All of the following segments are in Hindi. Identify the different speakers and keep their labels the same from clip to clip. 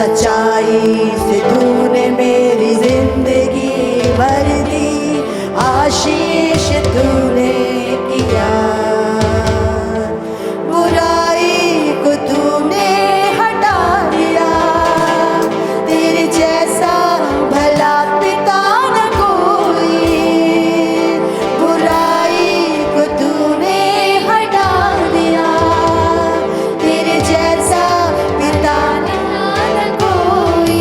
Speaker 1: सच्चाई से तूने मेरी जिंदगी भर दी, आशीष तूने किया। बुराई को तूने हटा दिया, तेरे जैसा भला पिता न कोई। बुराई को तूने हटा दिया, तेरे जैसा पिता न कोई।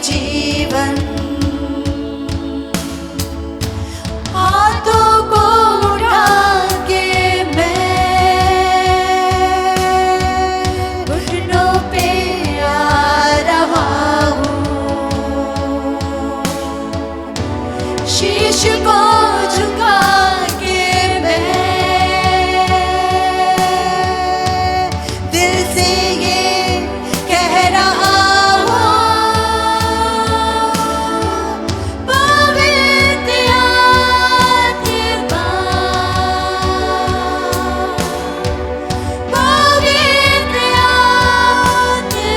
Speaker 1: जीवन। हाथों को उठा के मैं घुटनों पे आ रहा हूँ, शीश को झुका के मैं दिल से ये कह रहा हूँ, पवित्र आत्मा, पवित्र आत्मा, पवित्र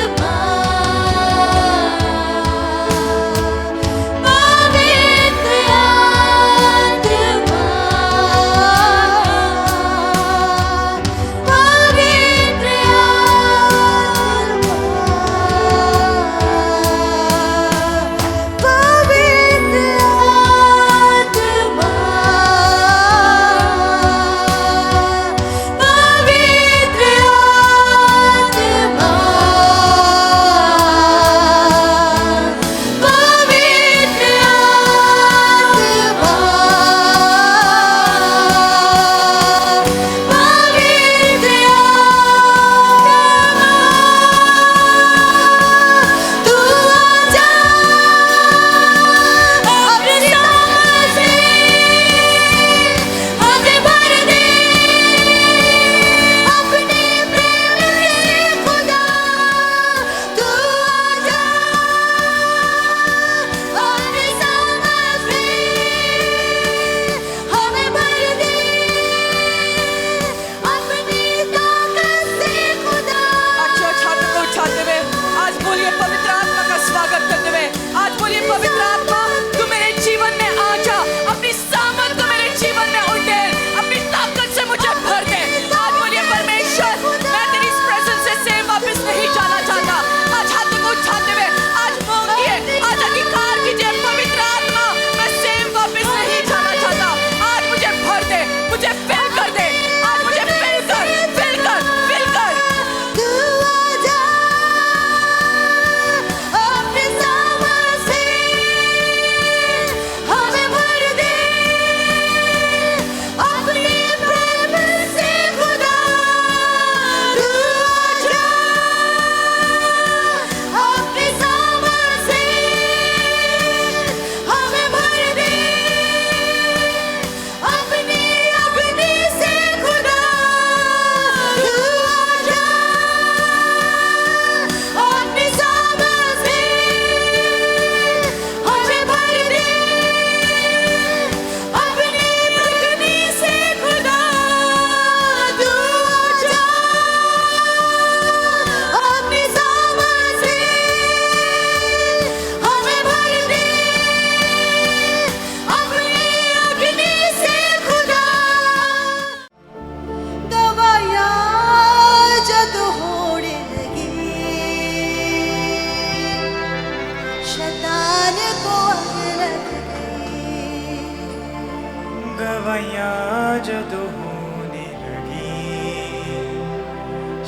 Speaker 2: गवाइयाँ जदों होने लगी,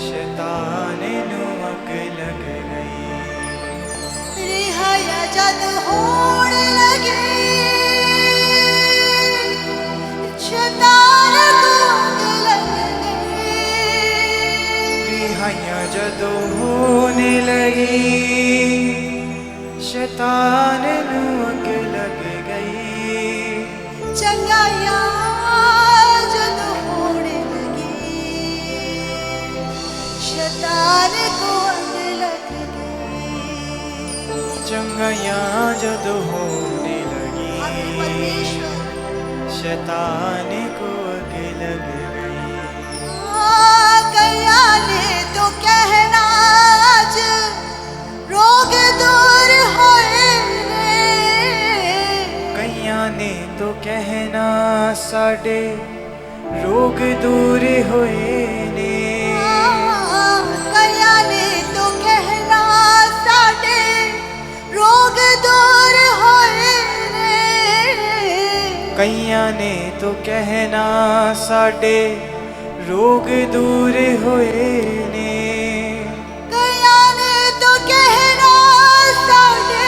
Speaker 2: शैतान नूं अग लग गई।
Speaker 1: रिहाया जद होने लगी, शैतान को अग लग गई।
Speaker 2: रिहाइयाँ जदों होने लगी, शैतान नूं अग लग गई।
Speaker 1: चंगाइयाँ जद होने लगी, शैतान को अग लग गई।
Speaker 2: चंगाइयाँ जदों होने लगी,
Speaker 1: परमेश्वर
Speaker 2: शैतान को अग लग गई।
Speaker 1: कईया ने तो कहना आज रोग दूर होए ने,
Speaker 2: कईया ने तो कहना साडे रोग दूर होए ने।
Speaker 1: कईया ने तो कहना साडे रोग दूर होए ने,
Speaker 2: कईया ने तो कहना साडे रोग दूर होए ने।
Speaker 1: कईया ने तो कहना साडे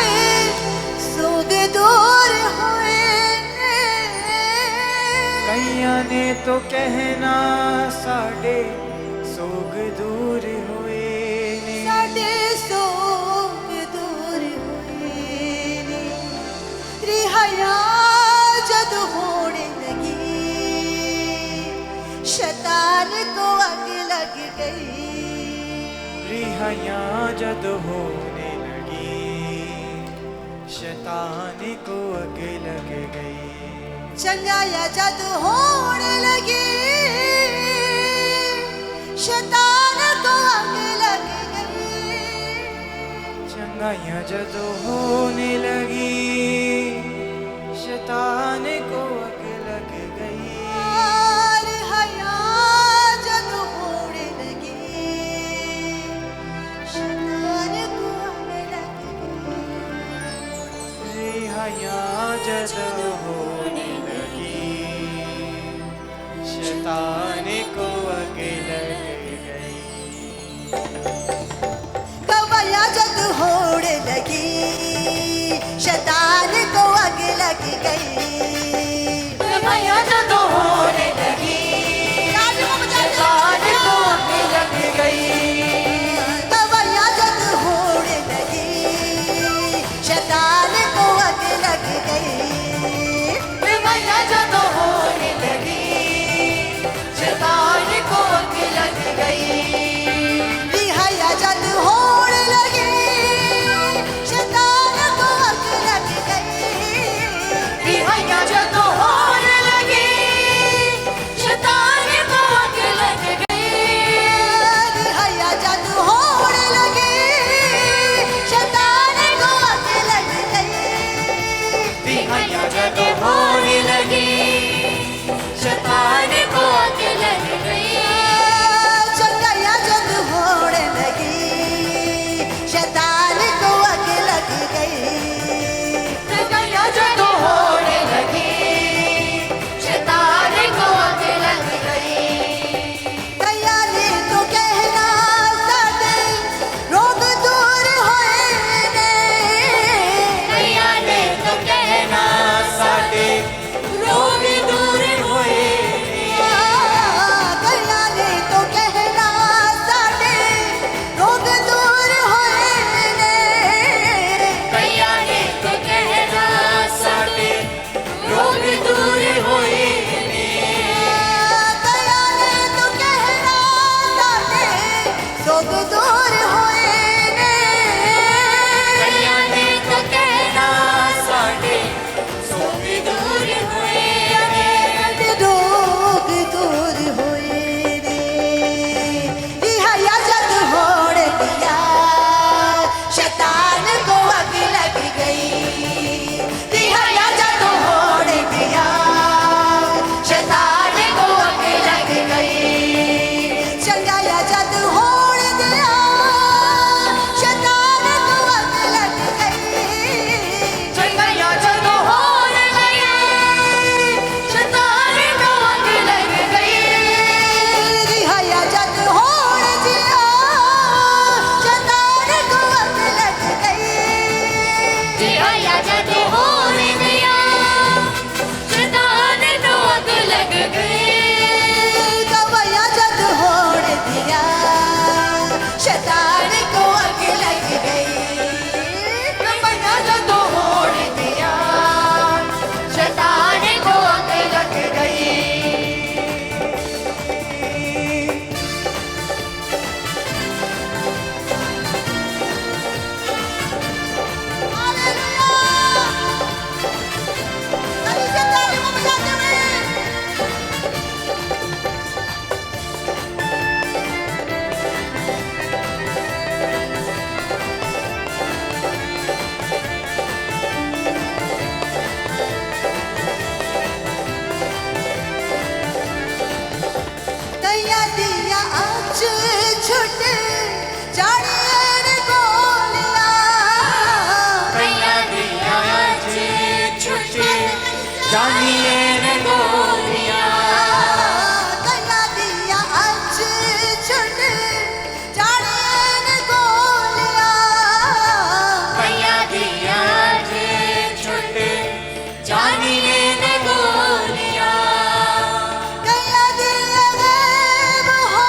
Speaker 1: गई।
Speaker 2: रिहाइयाँ जद होने लगी, शैतान को अग लग गई।
Speaker 1: चंगाया जद होने लगी, शैतान को अग लग गई।
Speaker 2: चंगाइयाँ जद होने लगी, शैतान को अग लग गई।
Speaker 1: रिहाइयाँ जद होने लगी, शैतान को अग लग गई।
Speaker 2: रिहाइयाँ जद होने लगी, शैतान को अग लग गई।
Speaker 1: गवाया जद होने लगी, शैतान को अग लग गई।
Speaker 3: गवाया जद होने लगी, शैतान को अग लग गई।
Speaker 1: गवाया जद होने लगी, शैतान को अग लग गई।
Speaker 3: गवाया जद होने लगी, शैतान को अग लग गई।
Speaker 1: रिहाया जद होने लगी, शैतान को अग लग गई।
Speaker 3: रिहाइयाँ जद होने लगी, शैतान को अग लग गई।
Speaker 1: रिहाया जद होने लगी, शैतान को अग लग गई।
Speaker 3: रिहाइयाँ जद होने लगी, शैतान को अग लग गई।
Speaker 1: चंगाया जद होने लगी, शैतान को अग लग गई।
Speaker 3: गवाया जद होने लगी, शैतान को अग लग गई।
Speaker 1: गया ने तो कहना साडे रोग दूर होए ने।
Speaker 3: गया ने तो कहना
Speaker 2: साडे
Speaker 3: रोग दूर
Speaker 2: होए।
Speaker 1: गया ने तो कहना साडे रोग दूर होए ने।
Speaker 3: गया ने तो कहना साडे रोग दूर होए ने।
Speaker 1: गया ने तो कहना साडे रोग दूर होए ने।
Speaker 3: गया ने तो कहना साडे रोग दूर होए ने।
Speaker 1: रोग दूर होए रे। रिहाया जद होने दिया, शैतान को अग लग गई। रिहाया जद होने दिया,
Speaker 3: शैतान को अग लग गई।
Speaker 1: चंगाया जद होने दिया, शैतान को अग लग गई।
Speaker 3: गया जद होने लगी, शैतान को अग लग गई।
Speaker 1: रिहाया जद होने दिया, शैतान को अग लग गई।
Speaker 3: रिहाइयाँ जद होने दिया, शैतान को अग लग गई।
Speaker 1: गवाया जद होने दिया, शैतान को अग लग गई।
Speaker 3: गवाया जद होने दिया, शैतान को अग लग गई।
Speaker 1: ताली से ताली को बजाते हुए। गया दिया आज छुट जाने गोलियां।
Speaker 3: गया दिया आज छुटे, जानिए न गोलियां।
Speaker 1: गया दिया आज छुट जाने गोलियां।
Speaker 3: गया दिया आज छुटे, जानिए न गोलियां।
Speaker 1: गया दिया गैब हो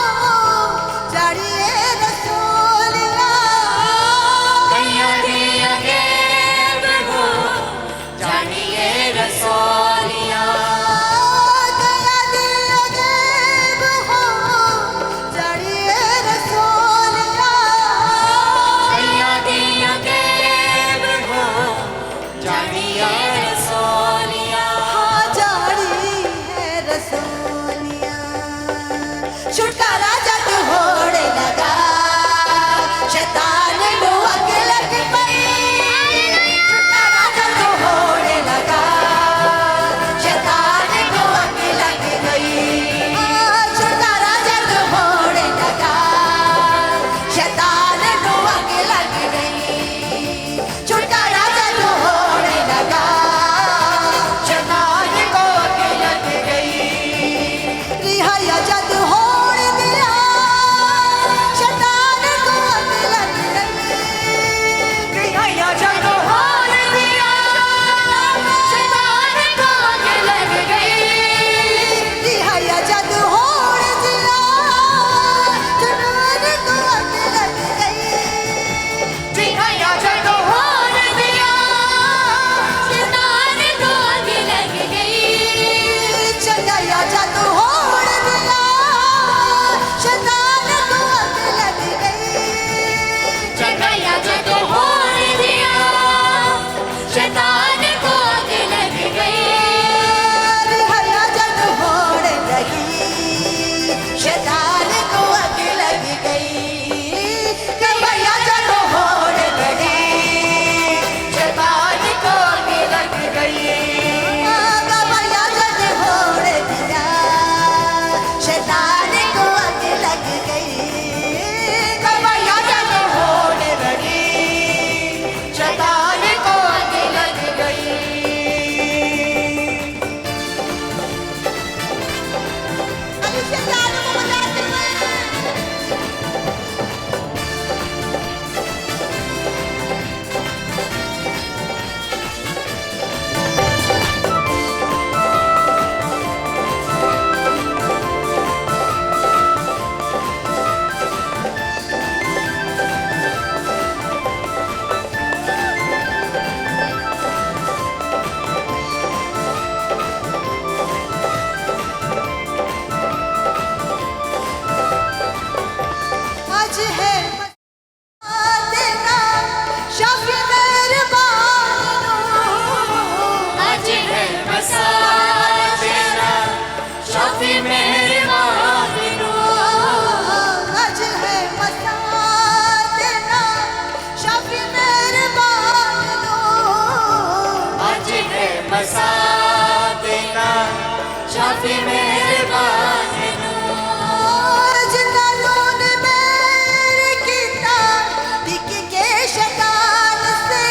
Speaker 1: जानिए रसूलिया।
Speaker 3: गया दिया गैब हो, जानिए रसूलिया।
Speaker 1: शाफी मेहरबान
Speaker 3: आज है मसा तेरा शाफी मेहरबान
Speaker 1: आज है मसा तेरा शाफी मेहरबान
Speaker 3: आज है मसा देना शाफी मेहरबान
Speaker 1: जिन्हों ने मेरे कीता दिख के शैतान से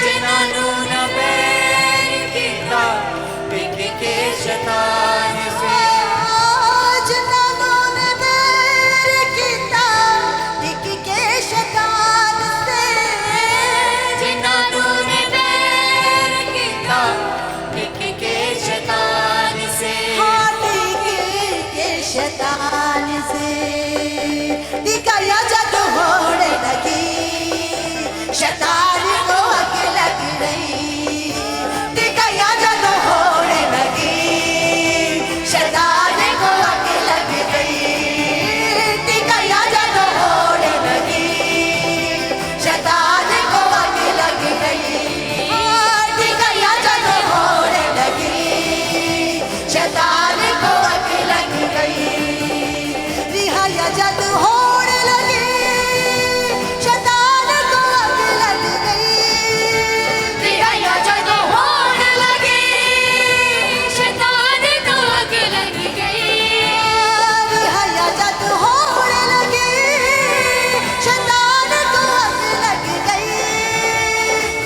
Speaker 3: जिन्हों न बैर कीता बिक के शैतान से
Speaker 1: जिन्हों ने मेरे कीता दिख के शैतान से
Speaker 3: जिन्हों ने बैर कीता बिक के शैतान से
Speaker 1: शैतान से दिखाया जब होने लगी शैतान को आग लग गई दिखाया जब होने लगी शैतान को आग लग गई दिखाया जब होने लगी शैतान को आग लग गई दिखाया जब होने लगी शैतान को आग लग गई रिहाया जब होने लगी शैतान को आग लग गई
Speaker 3: रिहाया जब होने लगी शैतान को आग लग गई
Speaker 1: रिहाया जब होने लगी शैतान को आग लग गई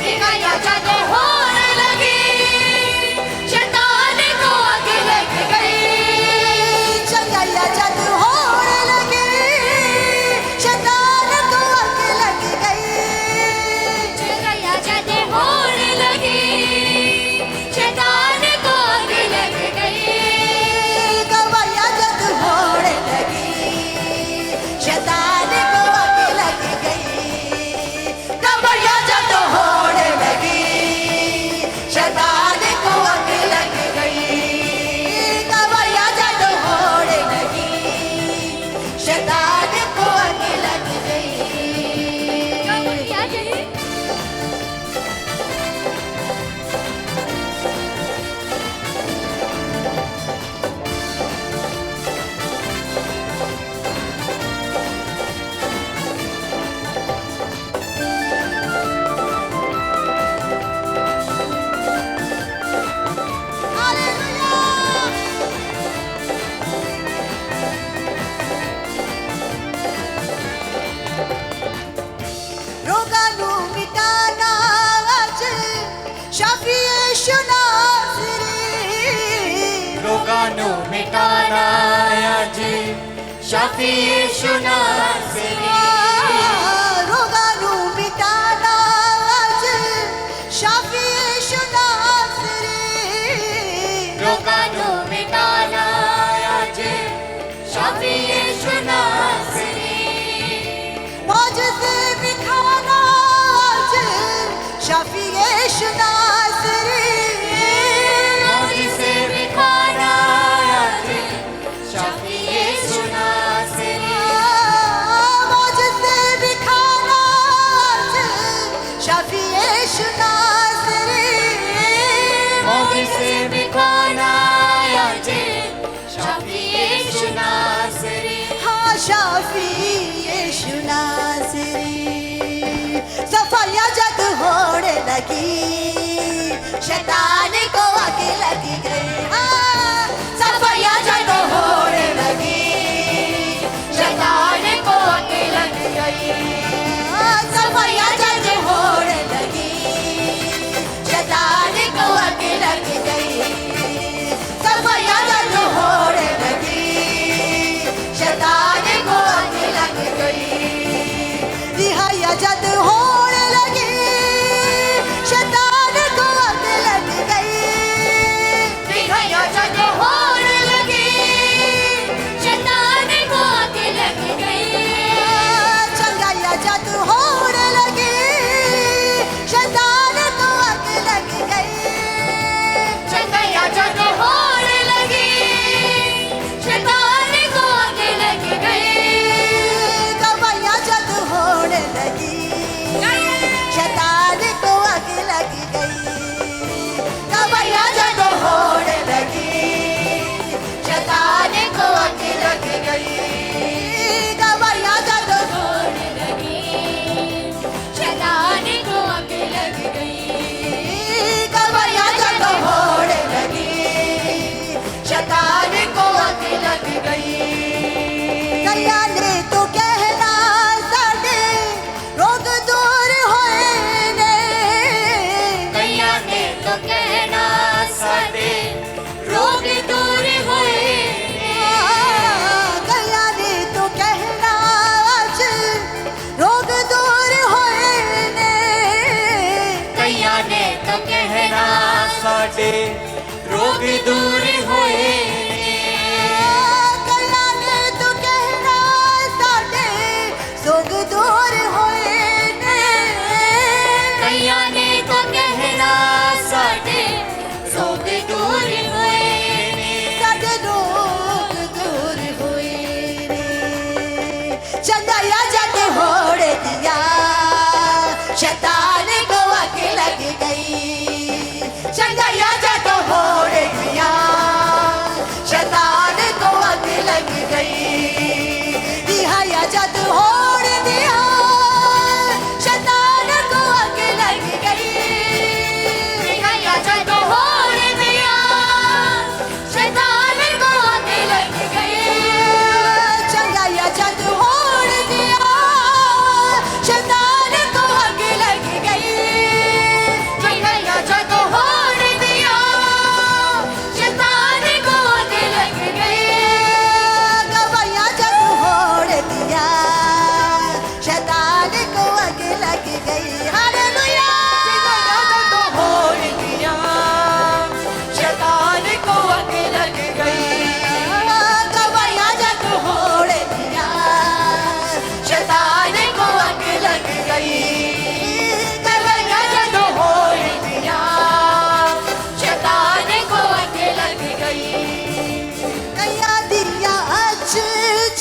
Speaker 3: रिहाया जब होने लगी शैतान को आग लग गई
Speaker 1: चंगाया जब होने लगी शैतान को आग लग गई
Speaker 3: चंगाया जब होने लगी शैतान को आग लग गई
Speaker 1: गवाया जब होने लगी शैतान को आग लग गई गवाया जब होने लगी शैतान को आग लग गई गवाया जब होने लगी शैतान को आग लग गई रोगानु मिटाना आज शाफी शुनासरी
Speaker 3: रोगानु मिटाना आज शाफी शुनासरी
Speaker 1: रोगानु मिटाना आज शाफी शुनासरी
Speaker 3: रोगानु मिटाना आज शाफी शुनासरी
Speaker 1: मौज से बिखाना आज शाफी शुनासरी
Speaker 3: मौज से बिखाना आज शाफी शुनासरी
Speaker 1: मौज से बिखाना आज शाफी शुनासरी
Speaker 3: मौज से बिखाना आज शाफी शुनासरी
Speaker 1: हाँ शाफी शुनासरी सफाया जब होने लगी शैतान को आग लग गई हाँ सफाया जब होने लगी शैतान को आग लग गई हाँ, सफाया जब होने लगी शैतान को आग लग गई सफाया जब होने लगी शैतान को आग लग गई रिहाया जब होने लगी शैतान को आग लग गई
Speaker 3: साडे रोग दूर होए
Speaker 1: कईयां ने तो कहना साडे सोग दूर होए ने
Speaker 3: कईयां ने तो कहना साडे रोग दूर होए
Speaker 1: साडे रोग दूर होए ने चंगाया जग होड़ दिया शैतान को आग लग गई चंगाया जग होड़ दिया शैतान को आग लग गई दिहाया जग होड़ दिया शैतान को आग लग गई
Speaker 3: दिहाया जग होड़ दिया शैतान को आग लग गई
Speaker 1: चंगाया जग होड़ दिया शैतान को आग लग गई
Speaker 3: चंगाया जग होड़ दिया शैतान को आग लग गई
Speaker 1: गवाया जग होड़ दिया शैतान को आग लग गई हालेलुया
Speaker 3: होड़ दिया शैतान को आग लग गई
Speaker 1: गवाया जग होड़ दिया
Speaker 3: शैतान को आग लग गई गवाया जग होड़ दिया शैतान को आग लग गई
Speaker 1: कया दिया अच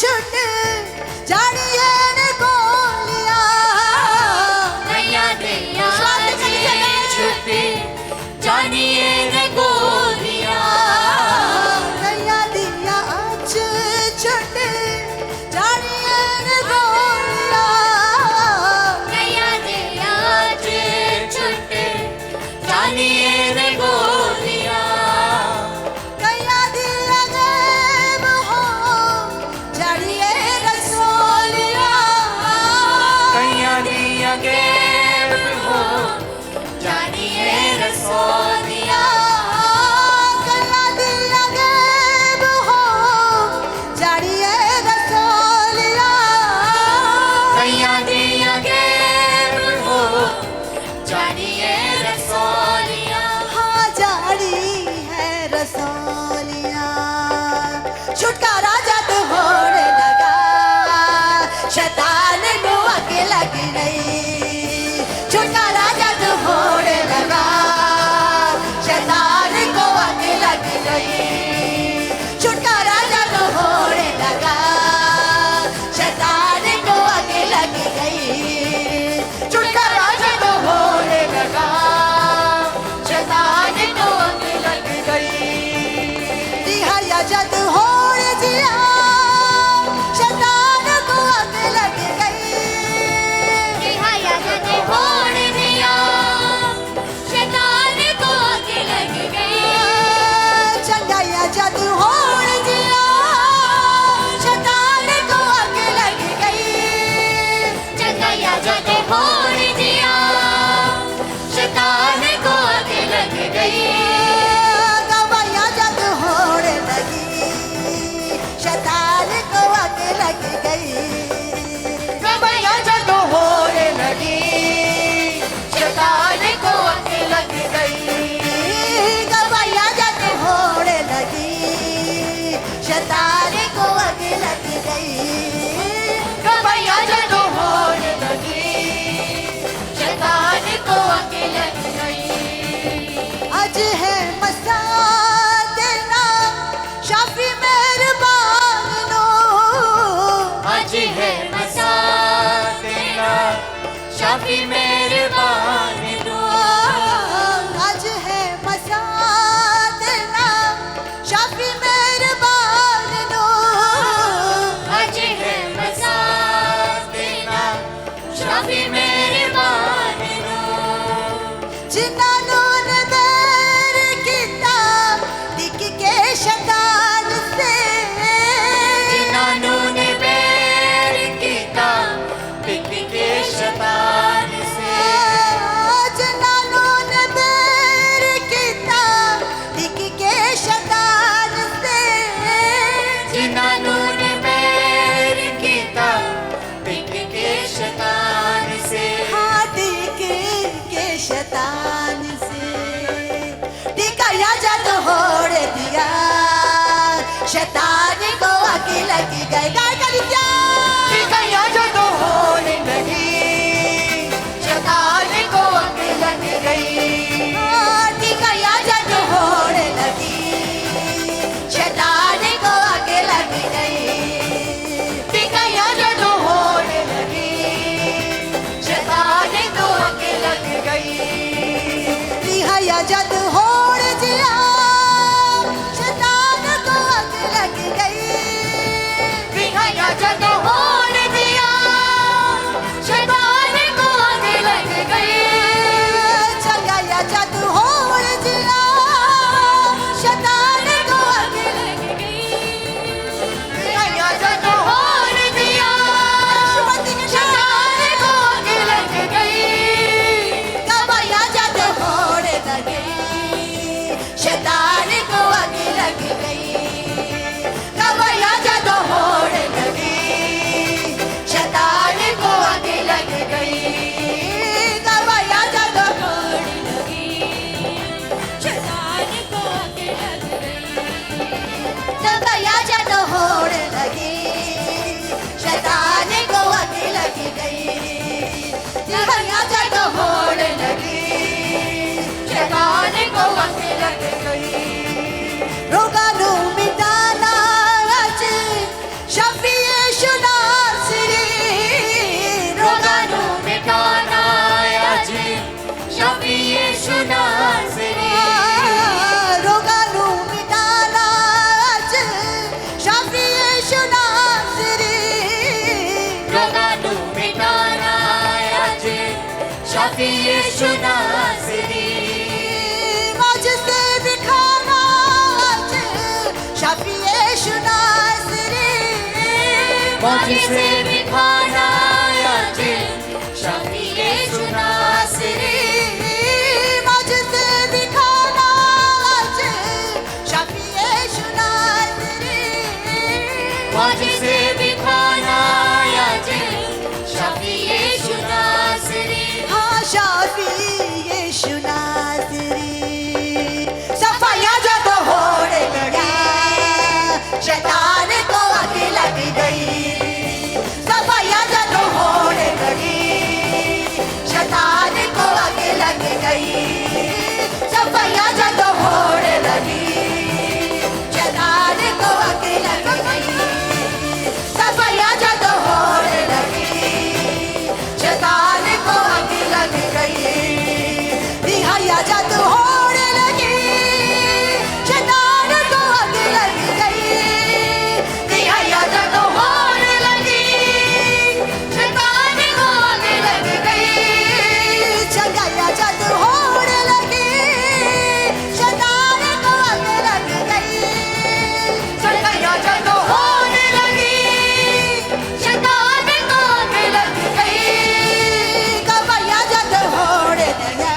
Speaker 1: छुट जानिए ने गोलियां
Speaker 3: नया दिया छुपे जानिए न गोलियां
Speaker 1: कया दिया अच छुट जानिए ने गोलियां
Speaker 3: नया दिया छुपे जानिए न गोलियां
Speaker 1: कया दिया गैब हो जानिए रसोलियां
Speaker 3: कईयां दिया गैब हो जानिए रसोलियां
Speaker 1: कया दिया गैब हो जानिए रसोलियां
Speaker 3: कईयां दिया गैब हो जानिए रसोलियां
Speaker 1: हाँ जानी है रसोलियां छुटकारा जब होने लगा शैतान को आग लग गई छुटकारा जब होने लगा शैतान को आग लग गई छुटकारा जब होने लगा शैतान को आग लग गई छुटकारा जब होने लगा
Speaker 3: शैतान को आग लग गई
Speaker 1: दिहाया जग होड़ दिया शैतान को आग लग गई
Speaker 3: दिहाया जग होड़ दिया शैतान को आग लग गई
Speaker 1: चंगाया जग होड़ दिया शैतान को आग लग गई
Speaker 3: चंगाया जग होड़ दिया शैतान को आग लग गई
Speaker 1: गवाया जग होड़ लगी शैतान को आग लग गई
Speaker 3: गवाया जग होड़ लगी शैतान को आग लग गई
Speaker 1: गवाया जग होड़ लगी शैतान को आग लग गई
Speaker 3: गवाया जग होड़ लगी शैतान को आग लग गई
Speaker 1: आज है मसा देना शाफी मेहरबान नो
Speaker 3: आज है मसा तेरा शाफी मेहरबान नो
Speaker 1: आज है मसा देना शाफी मेहरबान नो
Speaker 3: आज है मसा तेरा शाफी मेहरबान नो
Speaker 1: जिन्हों ने बैर किता दिख के शैतान से
Speaker 3: जिन्हों ने बैर कीता पिक के शैतान से
Speaker 1: जिन्हों ने बैर किता दिख के शैतान से
Speaker 3: जिन्हों ने बैर कीता पिक के शैतान से
Speaker 1: हाँ दिख के शैतान से दिख जद होड़ जिया शैतान को अग लग गई
Speaker 3: बिहाया जद होड़ दिया शैतान को आग लग गई
Speaker 1: चंगाया जद होड़ जिया शैतान को अग
Speaker 3: लग गई बिहाया जद होड़ दिया शैतान को आग लग गई
Speaker 1: गवाया जद होड़ लगी शैतान को अग लग गई गवाया जद होड़ लगी शैतान को अग लग गई गवाया जद
Speaker 3: होड़ लगी शैतान को आग लग गई
Speaker 1: गवाया जद होड़ लगी शैतान को अग लग गई गवाया जद होड़ लगी
Speaker 3: शैतान को आग लग गई
Speaker 1: रोगा नू मिटाना अज शफीए शुनासरी रोगा नू
Speaker 3: मिटाना आज शफीए शुनासरी
Speaker 1: रोगा नू मिटाना अज शफीए शुनासरी
Speaker 3: रोगानु मिटाना आज शफीए शुनासरी
Speaker 1: मौज से दिखाना अज शफीए शुनासरी
Speaker 3: मौज से दिखाना आज शफीए शुनासरी
Speaker 1: मौज से दिखाना अज शफीए शुनासरी
Speaker 3: मौज से दिखाना आज शफीए शुनासरी
Speaker 1: हाँ शफीए शुनासरी सफाया जब होड़ लगी शैतान को अग लग गई सफाया जब होड़ लगी शैतान को अग लग गई सफाया जब होड़ लगी शैतान को अग लग गई सफाया जब होड़ लगी शैतान को अग लग गई बिहाया जब होड़ लगी शैतान को अग लग गई बिहाया जब होड़ लगी
Speaker 3: शैतान को आग लग गई
Speaker 1: चंगाया जब होड़ लगी शैतान को अग लग गई
Speaker 3: चंगाया जब होड़ लगी शैतान को आग लग गई
Speaker 1: गवाया जब होड़ लगा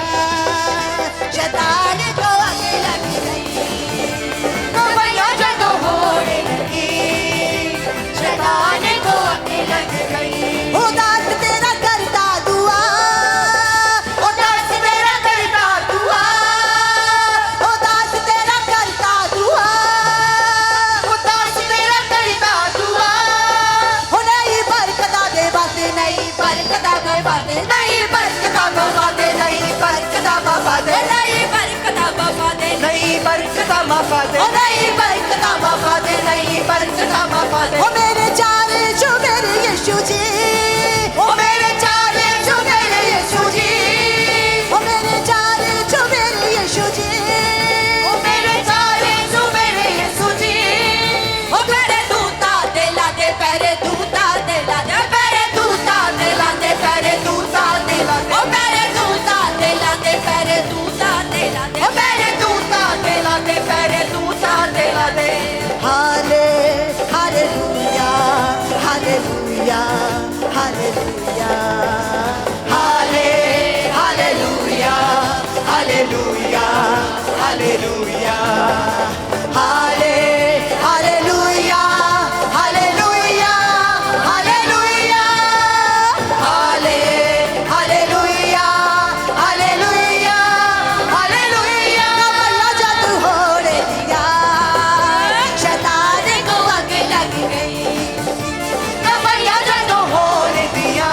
Speaker 1: शैतान को अग लग गई
Speaker 3: गवाया जब होड़ लगी शैतान को आग लग गई
Speaker 1: ओ दास तेरा करता दुआ
Speaker 3: ओ दास तेरा करता दुआ
Speaker 1: ओ दास तेरा करता दुआ
Speaker 3: ओ दास तेरा करता दुआ
Speaker 1: ओ नहीं बरकता दे बाते नहीं
Speaker 3: बरकता में बातें नहीं बरकता में बातें नहीं बरकता में बातें नहीं बरकता में बातें नहीं बरकता में बातें नहीं बरकता में बातें नहीं बरकता में बातें
Speaker 1: ओ मेरे चारे जो मेरे यीशु जी
Speaker 3: ओ मेरे चारे जो मेरे यीशु जी
Speaker 1: ओ मेरे चारे जो मेरे यीशु जी
Speaker 3: ओ मेरे चारे जो मेरे यीशु जी ओ मेरे दूता दिला दे पैरे दूता दिला दे पैरे दूता दिला दे पैरे दूता दिला दे ओ मेरे दूता दिला दे पैरे दूता दिला दे ओ मेरे दूता दिला दे पैरे दूता दिला दे
Speaker 1: हाले हालेलुया हालेलुया हालेलुया
Speaker 3: हाले हालेलुया हालेलुया हालेलुया
Speaker 1: हाले हालेलुया हालेलुया हालेलुया
Speaker 3: हाले हालेलुया हालेलुया हालेलुया
Speaker 1: गवाया जब होड़ दिया शैतान को
Speaker 3: आग लग गई गवाया जब होड़ दिया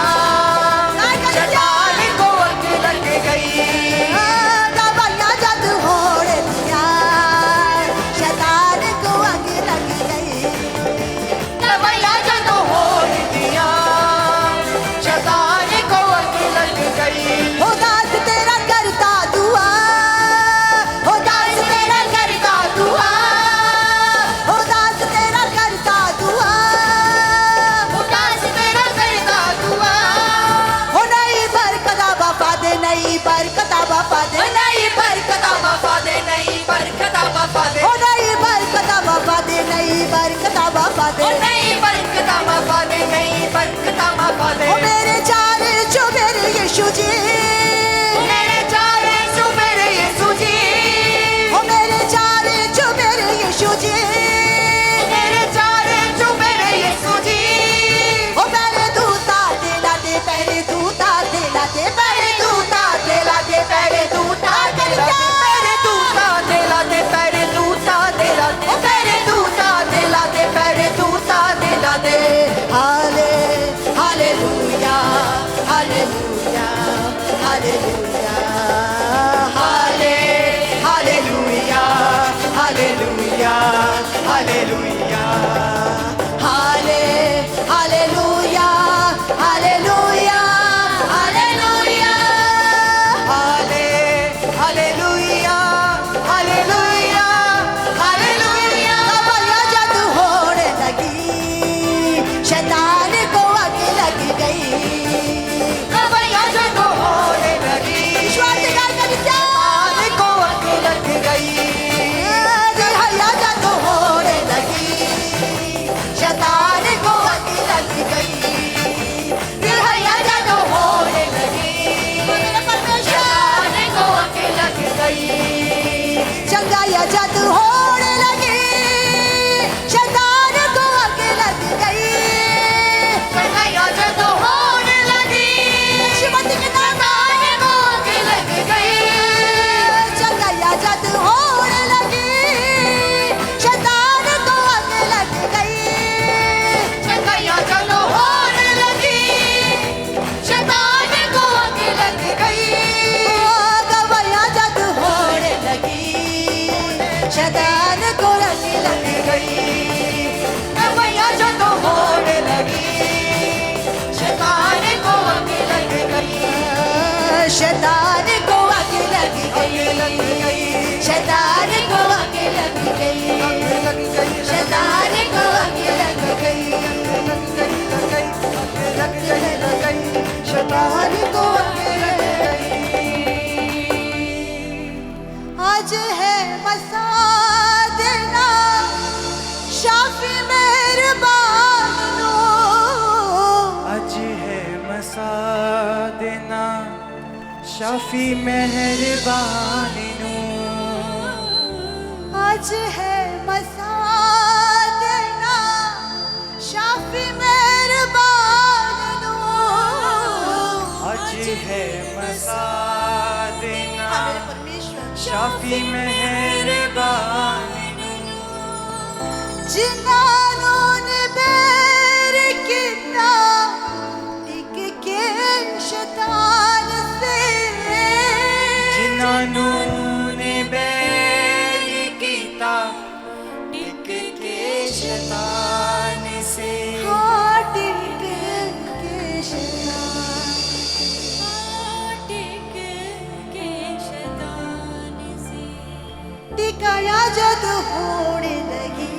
Speaker 1: नई बरकता वफा दे
Speaker 3: नई बरकता वफा दे नई बरकता वफा दे
Speaker 1: ओ नई बरकता वफा दे नई बरकता वफा दे
Speaker 3: नई बरकता वफा दे नई बरकता वफा दे
Speaker 1: ओ मेरे चारे जो मेरे यीशु जी
Speaker 3: मेरे चारे जो मेरे यीशु जी
Speaker 1: ओ मेरे चारे जो मेरे यीशु जी
Speaker 3: मेरे चारे जो मेरे यीशु जी
Speaker 1: ओ पहले दूता दिला दे पहले दूता दिला दे पहले दूता दिला दे पहले दूता दिला दे
Speaker 3: पहले दूता दिला दे पहले दूता दिला दे पहले दूता दिला दे पहले दूता दिला दे
Speaker 1: हाले हालेलुया हालेलुया हालेलुया
Speaker 2: हाले हालेलुया हालेलुया हालेलुया
Speaker 1: हाले हालेलुया हालेलुया हालेलुया
Speaker 2: हाले हालेलुया हालेलुया हालेलुया
Speaker 1: कबया जद होने लगी शैतान को आग लग गई
Speaker 3: कबया जब होने लगी
Speaker 1: विश्वास का कविता
Speaker 2: आने को आग लग गई
Speaker 1: रिहाया जद होने लगी शैतान को आग लग गई
Speaker 3: रिहाया जब होने लगी
Speaker 1: मेरे परमेश्वर
Speaker 3: जाने को आके लग गई
Speaker 1: चंगाया जद होने लगी शैतान को आग लग गई
Speaker 3: कन्हैया जब होने लगी
Speaker 1: श्रीमती के नाम
Speaker 3: जाने को आके लग गई
Speaker 1: चंगाया जद होने लगी शैतान को आग लग गई
Speaker 3: कन्हैया जब होने लगी शैतान को आके लग गई
Speaker 1: गवैया जद होने लगी शैतान को आग लग गई
Speaker 3: कन्हैया जब होने लगी शैतान को आके लग गई
Speaker 1: शैतान को आग लग गई शैतान को आग लग गई शैतान को आग लग गई शैतान को आग लग गई आज है मसा देना शाफी मेहरबान
Speaker 2: आज है मसा देना शाफी मेहरबान
Speaker 1: आज है मसा देना शाफी मेहरबान
Speaker 2: आज है मसा देना
Speaker 1: मेरे परमेश्वर
Speaker 2: शाफी मेहरबान
Speaker 1: जिन्हों ने बैर किया टिक के शैतान से
Speaker 2: जिन्हों ने बैर कीता टिक के शैतान से
Speaker 1: हाँ टिक के शैतान टिकाया जद होने लगी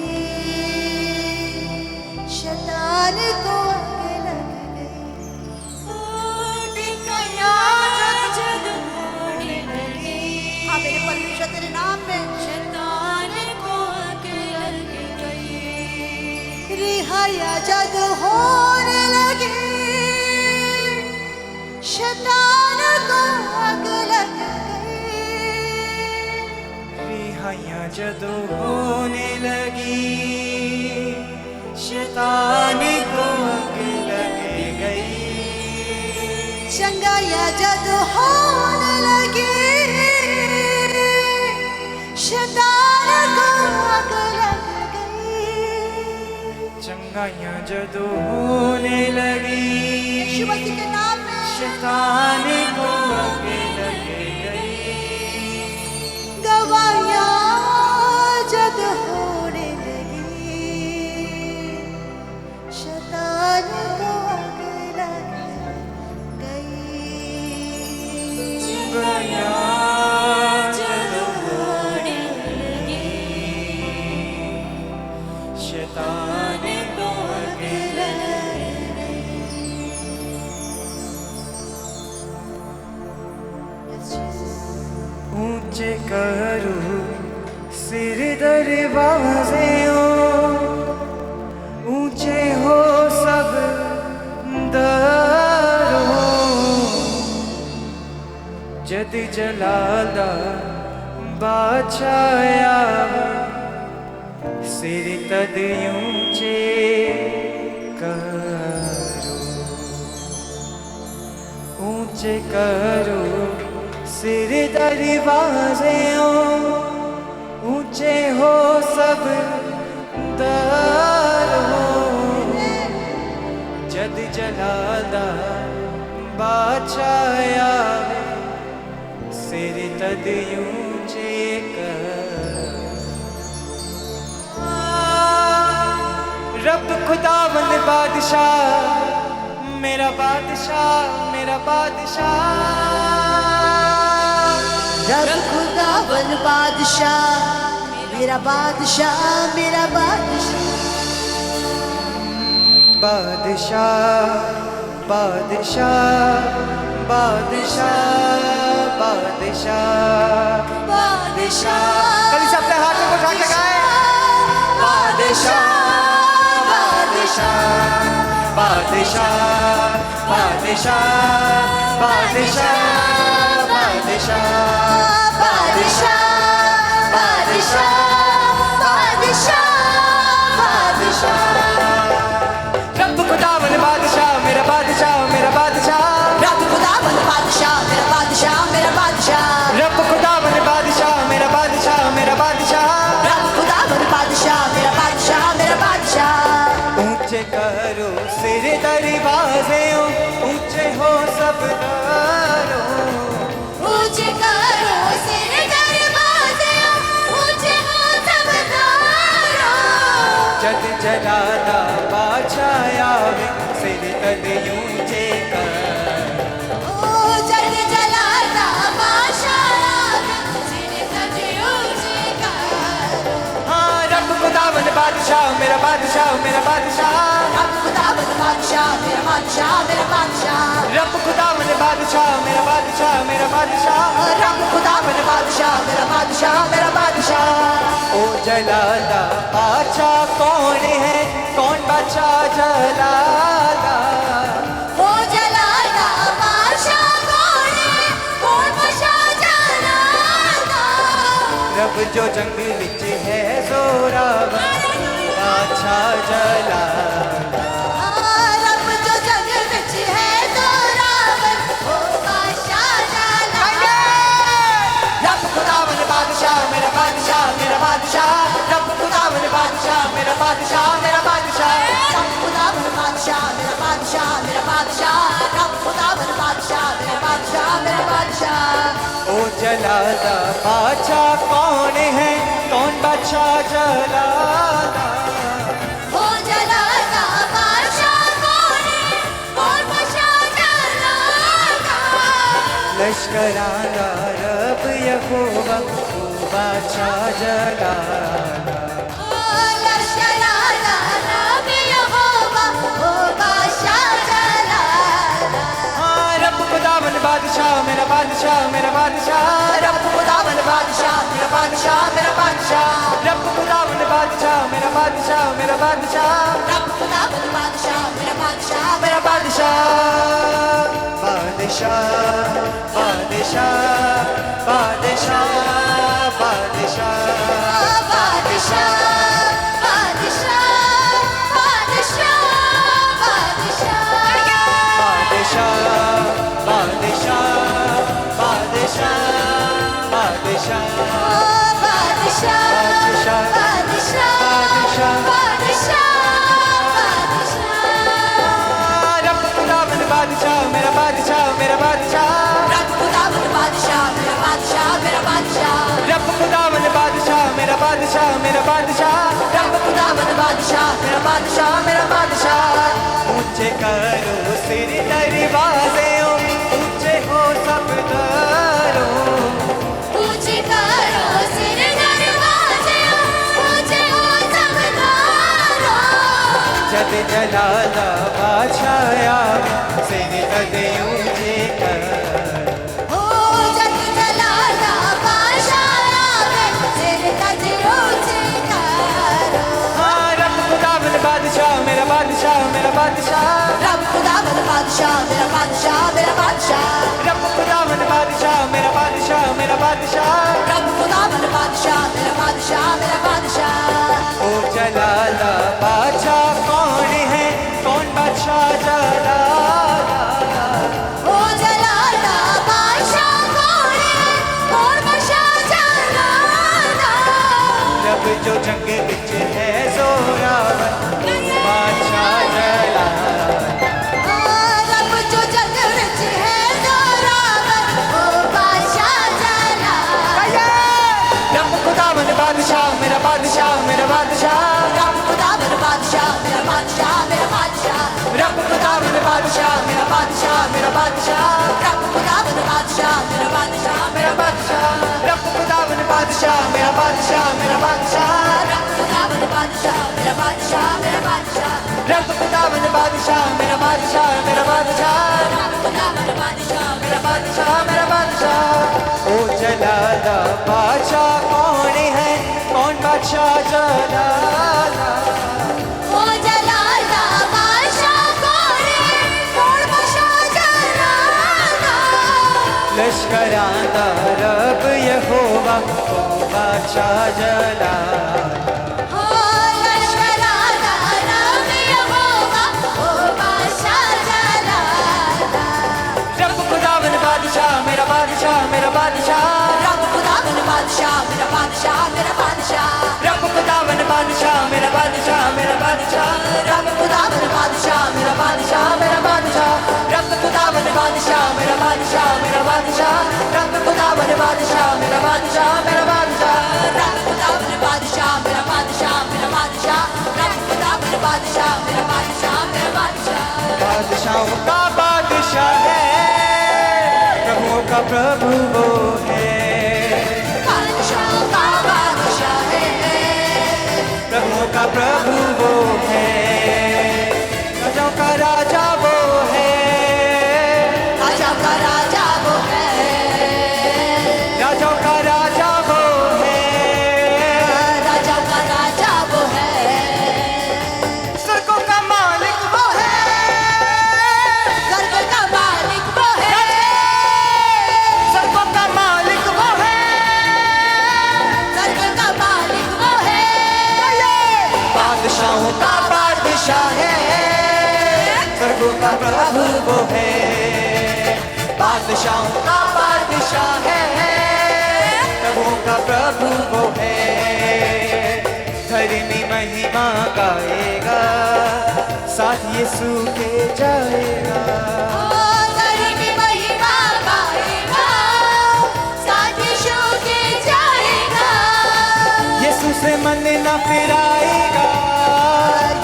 Speaker 1: शैतान को आग लग गई टिकाया जद होने लगी हाँ मेरे परमेश्वर तेरे नाम में शैतान को आग लग गई रिहाया जद होने लगी शैतान को आग लग गई
Speaker 2: रिहाइयाँ जदो होने लगी शैतान को आग लग गई
Speaker 1: चंगाया जद होने लगी शैतान को आग लग गई
Speaker 2: चंगाइयाँ जदो होने लगी
Speaker 1: यीशु मसीह के नाम में
Speaker 2: शैतान को आग लग गई
Speaker 1: गवाया जद होने लगी शैतान को आग लग गई
Speaker 2: गया
Speaker 1: जद होने
Speaker 2: शैतान को आग लग ऊंचे करो सिर दरवाजे ऊंचे हो सब दरो जद जलाला बादशाया सिर तद ऊंचे करो ऊंचे करो सिर दरवाजे ऊंचे हो सब दरो जद जलाला बादशाया सिर तद ऊंचे रब खुदावंद बादशाह मेरा बादशाह मेरा बादशाह
Speaker 1: रब खुदावन बादशाह मेरा बादशाह मेरा बादशाह
Speaker 2: बादशाह बादशाह बादशाह बादशाह
Speaker 1: बादशाह
Speaker 2: कभी से अपने हाथ में उठा के गाएं बादशाह बादशाह बादशाह बादशाह बादशाह बादशाह
Speaker 1: बादशाह बादशाह बादशाह बादशाह
Speaker 2: रब खुदावन बादशाह मेरा बादशाह मेरा बादशाह
Speaker 1: रब खुदावन बादशाह मेरा बादशाह मेरा बादशाह
Speaker 2: रब खुदावन बादशाह मेरा बादशाह मेरा बादशाह
Speaker 1: रब खुदावन बादशाह मेरा बादशाह मेरा बादशाह
Speaker 2: ऊंचे करो सिर दरवाजे ऊंचे हो सब दरो
Speaker 1: ऊंचे करो सिर दरवाजे ऊंचे हो सब दरो
Speaker 2: जद जलाला बादशाया सिर तद ऊंचे कर
Speaker 1: ओ जग जलाता बादशाह सिर तद ऊंचे कर
Speaker 2: हाँ रब खुदावन बादशाह मेरा बादशाह मेरा बादशाह
Speaker 1: रब खुदावन बादशाह मेरा बादशाह मेरा बादशाह
Speaker 2: रब खुदावन बादशाह मेरा बादशाह मेरा बादशाह
Speaker 1: रब खुदावन बादशाह मेरा बादशाह मेरा बादशाह
Speaker 2: ओ जलाला बादशाह कौन है कौन बादशाह जलाला
Speaker 1: ओ जलाला बादशाह कौन है कौन बादशाह जलाला
Speaker 2: रब जो जंग विच है जोरावर बादशाह जलाला
Speaker 1: रब जो जग विच है जोरावर ओ बादशाह जलाला
Speaker 2: रब खुदावन बादशाह मेरा बादशाह मेरा बादशाह रब खुदावन बादशाह मेरा बादशाह मेरा बादशाह
Speaker 1: रब खुदावन बादशाह मेरा बादशाह मेरा बादशाह रब खुदावन बादशाह मेरा बादशाह मेरा बादशाह
Speaker 2: ओ जलाला बादशाह कौन है कौन बादशाह जलाला
Speaker 1: ओ जलाला बादशाह कौन है कौन बादशाह जलाला
Speaker 2: लश्कराना रब यहोवा ओ बादशाह जलाला
Speaker 1: लश्कराना रब यहोवा ओ बादशाह जलाला
Speaker 2: हाँ रब खुदावन बादशाह मेरा बादशाह मेरा बादशाह
Speaker 1: रब खुदावन बादशाह मेरा बादशाह मेरा बादशाह
Speaker 2: रब खुदावन बादशाह मेरा बादशाह मेरा बादशाह
Speaker 1: रब खुदावन बादशाह मेरा बादशाह
Speaker 2: मेरा बादशाह बादशाह बादशाह बादशाह बादशाह
Speaker 1: बादशाह बादशाह बादशाह बादशाह
Speaker 2: बादशाह बादशाह बादशाह बादशाह
Speaker 1: बादशाह बादशाह बादशाह
Speaker 2: रब खुदावन बादशाह मेरा बादशाह मेरा बादशाह
Speaker 1: रब खुदावन बादशाह मेरा बादशाह मेरा बादशाह
Speaker 2: रब खुदावन बादशाह मेरा बादशाह मेरा बादशाह
Speaker 1: रब खुदावन बादशाह मेरा बादशाह मेरा बादशाह
Speaker 2: ऊंचे करो सिर दरवाजे ऊंचे हो सब दरो
Speaker 1: ऊंचे करो सिर दरवाजे ऊंचे हो सब दरो
Speaker 2: जद जलाला बादशाया सिर तद ऊंचे कर
Speaker 1: ओ जग
Speaker 3: बादशाह मेरा बादशाह मेरा बादशाह
Speaker 2: रब खुदावन बादशाह मेरा बादशाह मेरा बादशाह
Speaker 3: रब खुदावन बादशाह मेरा बादशाह मेरा बादशाह
Speaker 2: ओ जलाला बादशाह कौन है कौन बादशाह जलाला
Speaker 3: ओ जलाला बादशाह कौन है कौन बादशाह जलाला
Speaker 2: रब जो जंग विच है जोरावर बादशाह जलाला
Speaker 3: रब जो जग विच है जोरावर ओ बादशाह जलाला
Speaker 2: रब खुदावन बादशाह मेरा बादशाह मेरा बादशाह
Speaker 3: रब खुदावन बादशाह मेरा बादशाह मेरा बादशाह
Speaker 2: रब खुदावन बादशाह मेरा बादशाह मेरा बादशाह
Speaker 3: रब खुदावन बादशाह मेरा बादशाह मेरा बादशाह
Speaker 2: रब खुदावन बादशाह मेरा बादशाह मेरा बादशाह
Speaker 3: रब खुदावन बादशाह मेरा बादशाह मेरा बादशाह
Speaker 2: रब खुदावन बादशाह मेरा बादशाह मेरा बादशाह
Speaker 3: रब खुदावन बादशाह मेरा बादशाह
Speaker 2: मेरा बादशाह ओ जलाला बादशाह कौन है कौन बादशाह जलाला
Speaker 3: ओ जलाला बादशाह कौन है कौन बादशाह जलाला
Speaker 2: लश्करां दा रब यहोवा ओ बादशाह जलाला
Speaker 3: हो लश्करां दा रब यहोवा ओ बादशाह जलाला
Speaker 2: रब खुदावन बादशाह मेरा बादशाह मेरा बादशाह
Speaker 3: रब खुदावन बादशाह मेरा बादशाह मेरा बादशाह
Speaker 2: रब खुदावन बादशाह मेरा बादशाह मेरा बादशाह
Speaker 3: रब खुदावन बादशाह मेरा बादशाह मेरा बादशाह
Speaker 2: रब खुदावन बादशाह मेरा बादशाह मेरा बादशाह रब खुदावन बादशाह मेरा बादशाह मेरा बादशाह
Speaker 3: रब खुदावन बादशाह मेरा बादशाह मेरा बादशाह रब खुदावन बादशाह मेरा बादशाह मेरा बादशाह
Speaker 2: बादशाहों का बादशाह है प्रभुओं का प्रभु वो है
Speaker 3: बादशाहों का बादशाह है
Speaker 2: प्रभुओं का प्रभु वो है राजाओं का राजा वो है
Speaker 3: राजा का राजा वो है
Speaker 2: राजाओं का राजा वो है
Speaker 3: राजा का राजा वो है
Speaker 2: स्वर्गों का मालिक वो है
Speaker 3: स्वर्ग का मालिक वो है
Speaker 2: स्वर्गों का मालिक वो है
Speaker 3: स्वर्ग का मालिक वो है
Speaker 2: बादशाहों का बादशाह है स्वर्गों का प्रभु वो है बादशाहों का बादशाह है प्रभुओं का प्रभु वो है धर्मी महिमा गाएगा साथ यीशु के जाएगा
Speaker 3: ओ गरीबी महिमा गाएगा साथ यीशु के जाएगा
Speaker 2: यीशु से मन न फिराएगा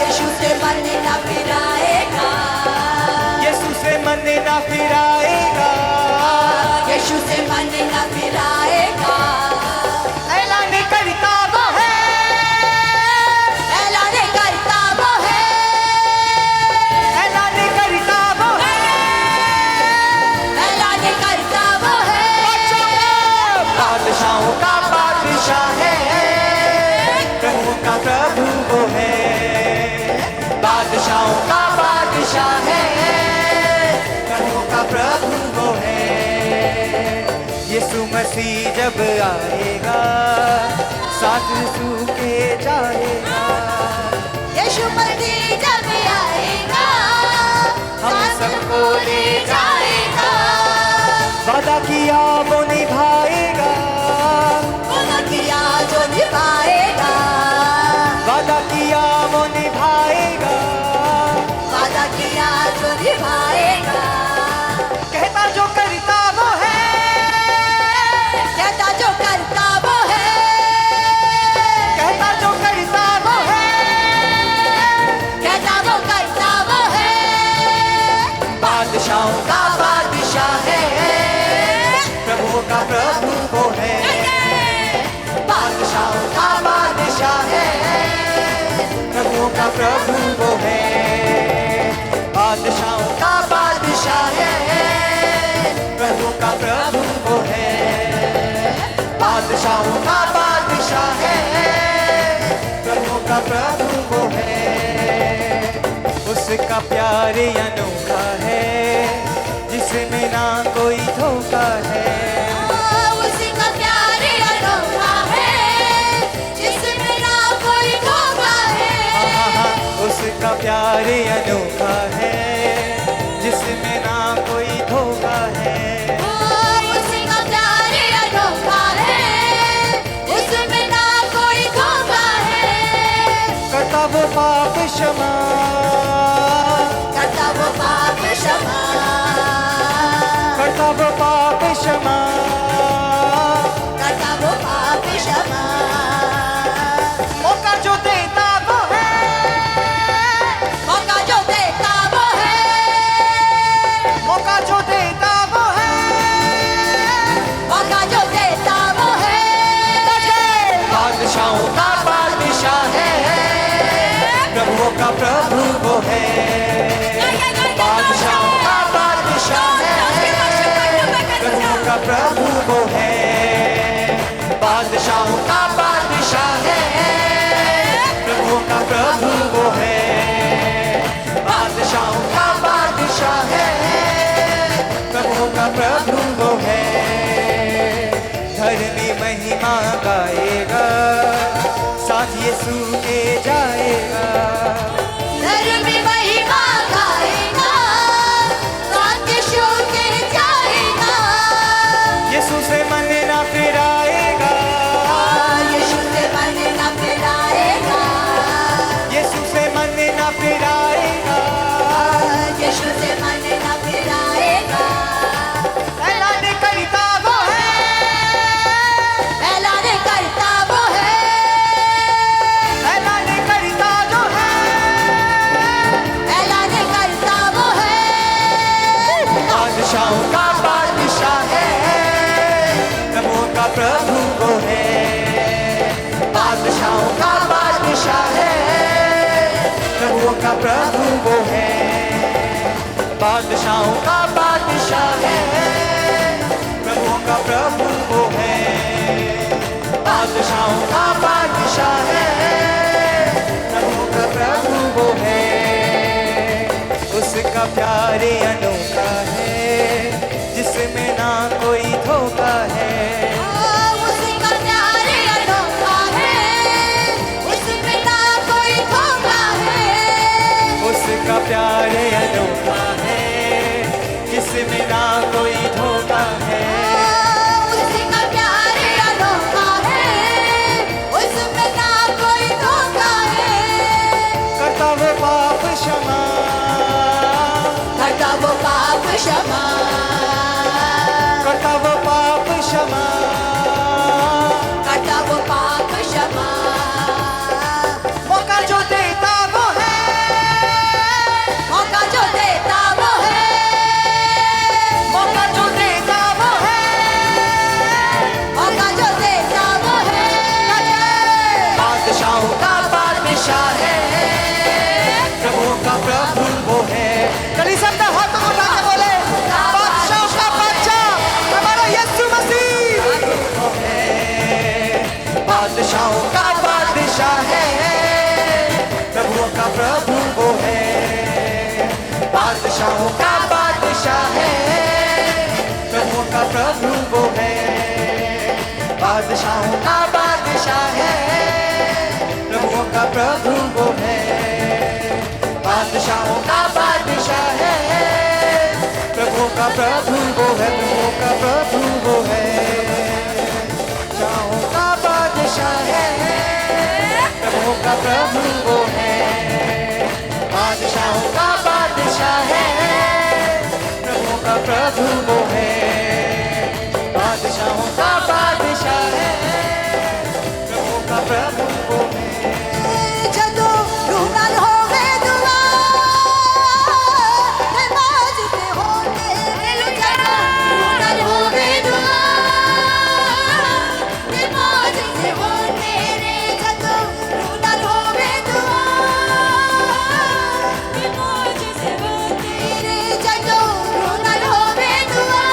Speaker 3: यीशु से मन न फिराएगा
Speaker 2: यीशु से मन न फिराएगा
Speaker 3: यीशु से मन न फिराएगा
Speaker 2: ऐलान करता वो है
Speaker 3: ऐलान करता वो है
Speaker 2: ऐलान करता वो है
Speaker 3: ऐलान करता वो है
Speaker 2: बादशाहों का बादशाह है प्रभुओं का प्रभु वो है बादशाहों का बादशाह है प्रभुओं का प्रभु वो है यीशु मसीह जब आएगा साथ यीशु के जाएगा
Speaker 3: यीशु मसीह जब आएगा
Speaker 2: हम सबको ले
Speaker 3: जाएगा
Speaker 2: वादा किया वो निभाएगा
Speaker 3: वादा किया जो निभाएगा
Speaker 2: वादा किया वो निभाएगा
Speaker 3: वादा किया जो निभाएगा
Speaker 2: कहता जो करता वो है
Speaker 3: कहता जो करता वो है
Speaker 2: कहता जो करता वो है
Speaker 3: कहता वो करता वो है
Speaker 2: बादशाहों का बादशाह है प्रभुओं का प्रभु वो है बादशाहों का बादशाह है प्रभुओं का प्रभु वो है बादशाहों का बादशाह है प्रभुओं का प्रभु वो है बादशाहों का बादशाह है प्रभुओं का प्रभु वो है उस उसका प्यार अनोखा है जिसमें ना कोई धोखा है।
Speaker 3: उसका प्यार अनोखा है जिसमें ना कोई धोखा है।
Speaker 2: उसका प्यार अनोखा है जिसमें ना कोई धोखा है।
Speaker 3: उसका प्यार अनोखा है उसमें ना कोई धोखा है।
Speaker 2: करता वो पाप क्षमा,
Speaker 3: करता वो पाप क्षमा,
Speaker 2: करता वो पाप क्षमा,
Speaker 3: करता वो पाप क्षमा।
Speaker 2: मौका जो देता वो है,
Speaker 3: मौका जो देता वो है,
Speaker 2: मौका जो देता वो है,
Speaker 3: मौका जो देता वो है।
Speaker 2: बादशाहों का बादशाह है, प्रभुओं का प्रभु वो है। बादशाहों का बादशाह है, प्रभुओं का प्रभु वो है। बादशाहों का बादशाह है, प्रभुओं का प्रभु वो है। बादशाहों का बादशाह है, प्रभुओं का प्रभु वो है। धर्मी महिमा गाएगा, साथ यीशु के जाएगा।
Speaker 3: धर्मी महिमा गाएगा, साथ यीशु के जाएगा।
Speaker 2: यीशु से मन ना फिराएगा,
Speaker 3: यीशु से मन न फिराएगा,
Speaker 2: यीशु से मन ना फिराएगा।
Speaker 3: यीशु से मन न फिराएगा।
Speaker 2: ऐलान करता वो है,
Speaker 3: ऐलान करता वो है,
Speaker 2: ऐलान करता जो है।
Speaker 3: ऐलान करता वो है।
Speaker 2: बादशाहों का बादशाह है, प्रभुओं का प्रभु वो है। बादशाहों का बादशाह है, प्रभुओं का प्रभु वो है। बादशाहों का बादशाह है, प्रभुओं का प्रभु वो है। बादशाहों का बादशाह है, प्रभुओं का प्रभु वो है। उसका प्यार अनोखा है जिसमें ना कोई धोखा है।
Speaker 3: उसका प्यार अनोखा है, उसमें ना कोई धोखा है।
Speaker 2: उसका प्यार अनोखा है जिसमें ना कोई धोखा है।
Speaker 3: उसका प्यार अनोखा है, उसमें ना कोई धोखा है।
Speaker 2: करता वो पाप क्षमा,
Speaker 3: करता वो पाप क्षमा,
Speaker 2: करता वो पाप क्षमा।
Speaker 3: करता वो पाप क्षमा।
Speaker 2: मौका जो देता वो है,
Speaker 3: मौका जो देता वो है,
Speaker 2: मौका जो देता वो है।
Speaker 3: मौका जो देता वो है।
Speaker 2: बादशाहों का बादशाह है, प्रभुओं का प्रभु वो है। कली सब का हाथों को उठा के बोले, बादशाहों का बादशाह हमारा यीशु मसीह वो है। बादशाहों का बादशाह है, प्रभुओं का प्रभु वो है। बादशाहों का बादशाह है, प्रभुओं का प्रभु वो है। बादशाहों का बादशाह है, प्रभुओं का प्रभु वो है। बादशाहों का बादशाह है, प्रभुओं का प्रभु वो है। प्रभुओं का प्रभु वो है। बादशाहों का बादशाह है, प्रभुओं का प्रभु वो है। बादशाहों का बादशाह है, प्रभुओं का प्रभु वो है। बादशाहों का बादशाह है, प्रभुओं का प्रभु वो है।
Speaker 3: ਜਦੋਂ ਰੂਨਲ ਹੋਵੇ ਦੁਆ ਨਮਾਜ਼ ਤੇ ਹੋਵੇ ਜਦੋਂ ਰੂਨਲ ਹੋਵੇ ਦੁਆ ਨਮਾਜ਼ ਤੇ ਹੋਵੇ ਰੇ ਜਦੋਂ ਰੂਨਲ ਹੋਵੇ ਦੁਆ ਨਮਾਜ਼ ਤੇ ਹੋਵੇ ਰੇ ਜਦੋਂ ਰੂਨਲ ਹੋਵੇ ਦੁਆ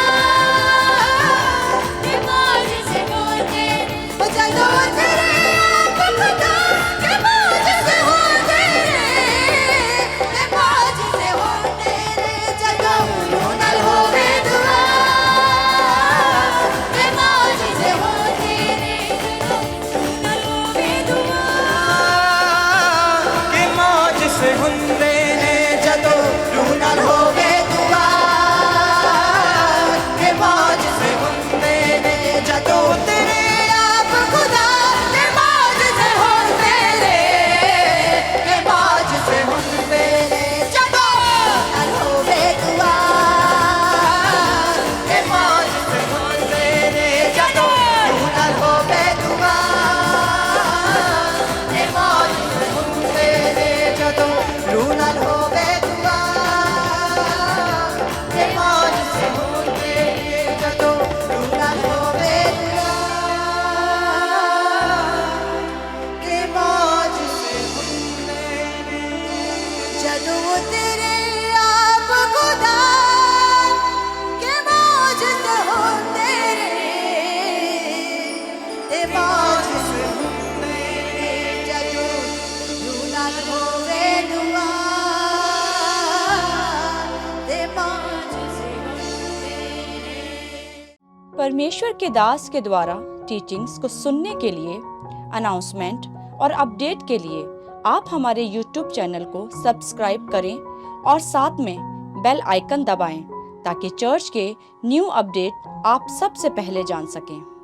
Speaker 4: परमेश्वर के दास के द्वारा टीचिंग्स को सुनने के लिए, अनाउंसमेंट और अपडेट के लिए आप हमारे YouTube चैनल को सब्सक्राइब करें और साथ में बेल आइकन दबाएं ताकि चर्च के न्यू अपडेट आप सबसे पहले जान सकें।